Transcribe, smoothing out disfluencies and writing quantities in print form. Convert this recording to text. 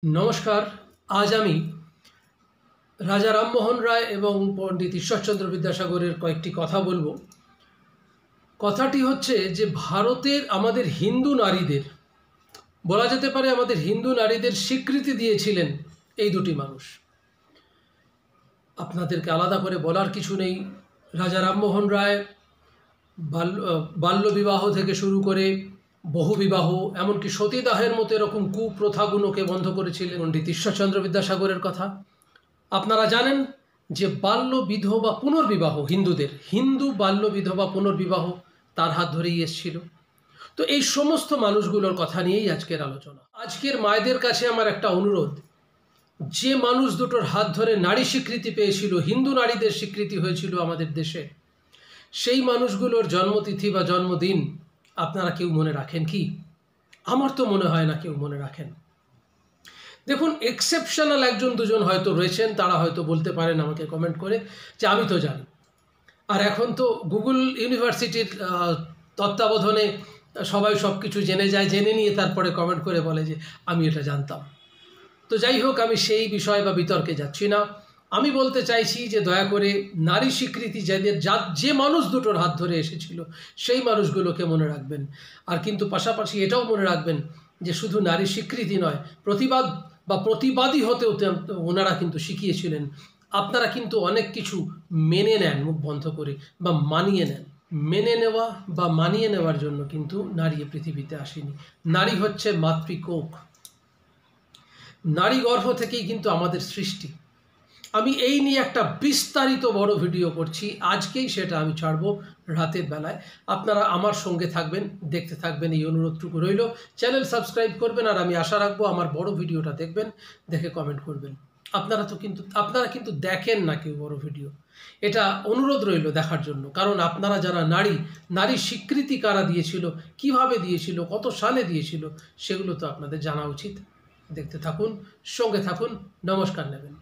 নমস্কার। আজ আমি রাজা রামমোহন রায় এবং পণ্ডিত ঈশ্বরচন্দ্র বিদ্যাসাগরের কয়েকটি কথা বলবো। কথাটি হচ্ছে যে ভারতের আমাদের হিন্দু নারীদের, বলা যেতে পারে আমাদের হিন্দু নারীদের স্বীকৃতি দিয়েছিলেন এই দুটি মানুষ। আপনাদেরকে আলাদা করে বলার কিছু নেই। রাজা রামমোহন রায় বাল্যবিবাহ থেকে শুরু করে বহুবিবাহ, এমনকি সতীদাহের মতো এরকম কুপ্রথাগুলোকে বন্ধ করেছিলেন। পণ্ডিত ঈশ্বরচন্দ্র বিদ্যাসাগরের কথা আপনারা জানেন যে বাল্য বিধবা পুনর্বিবাহ, হিন্দু বাল্য বিধবা পুনর্বিবাহ তার হাত ধরেই এসেছিল। তো এই সমস্ত মানুষগুলোর কথা নিয়েই আজকের আলোচনা। আজকের মায়েদের কাছে আমার একটা অনুরোধ, যে মানুষ দুটোর হাত ধরে নারী স্বীকৃতি পেয়েছিল, হিন্দু নারীদের স্বীকৃতি হয়েছিল আমাদের দেশে, সেই মানুষগুলোর জন্মতিথি বা জন্মদিন আপনারা কেউ মনে রাখেন কি? আমার তো মনে হয় না কেউ মনে রাখেন। দেখুন, এক্সেপশনাল একজন দুজন হয়তো রয়েছেন, তারা হয়তো বলতে পারেন আমাকে কমেন্ট করে যে আমি তো জানি। আর এখন তো গুগল ইউনিভার্সিটির তত্ত্বাবধানে সবাই সব কিছু জেনে যায়, জেনে নিয়ে তারপরে কমেন্ট করে বলে যে আমি এটা জানতাম। তো যাই হোক, আমি সেই বিষয় বা বিতর্কে যাচ্ছি না। আমি বলতে চাইছি যে দয়া করে নারী স্বীকৃতি যে মানুষ দুটোর হাত ধরে এসেছিল সেই মানুষগুলোকে মনে রাখবেন। আর কিন্তু পাশাপাশি এটাও মনে রাখবেন যে শুধু নারী স্বীকৃতি নয়, প্রতিবাদী হতেও ওনারা কিন্তু শিখিয়েছিলেন। আপনারা কিন্তু অনেক কিছু মেনে নেন মুখ বন্ধ করে বা মানিয়ে নেন। মেনে নেওয়া বা মানিয়ে নেওয়ার জন্য কিন্তু নারী পৃথিবীতে আসেনি। নারী হচ্ছে মাতৃকোখ, নারী গর্ভ থেকেই কিন্তু আমাদের সৃষ্টি। আমি এই নিয়ে একটা বিস্তারিত বড় ভিডিও করছি, আজকেই সেটা আমি ছাড়বো রাতের বেলায়। আপনারা আমার সঙ্গে থাকবেন, দেখতে থাকবেন, এই অনুরোধটুকু রইল। চ্যানেল সাবস্ক্রাইব করবেন, আর আমি আশা রাখবো আমার বড় ভিডিওটা দেখবেন, দেখে কমেন্ট করবেন। আপনারা কিন্তু দেখেন না কেউ বড় ভিডিও, এটা অনুরোধ রইল দেখার জন্য। কারণ আপনারা যারা নারী স্বীকৃতি কারা দিয়েছিল, কিভাবে দিয়েছিল, কত সালে দিয়েছিল, সেগুলো তো আপনাদের জানা উচিত। দেখতে থাকুন, সঙ্গে থাকুন। নমস্কার নেবেন।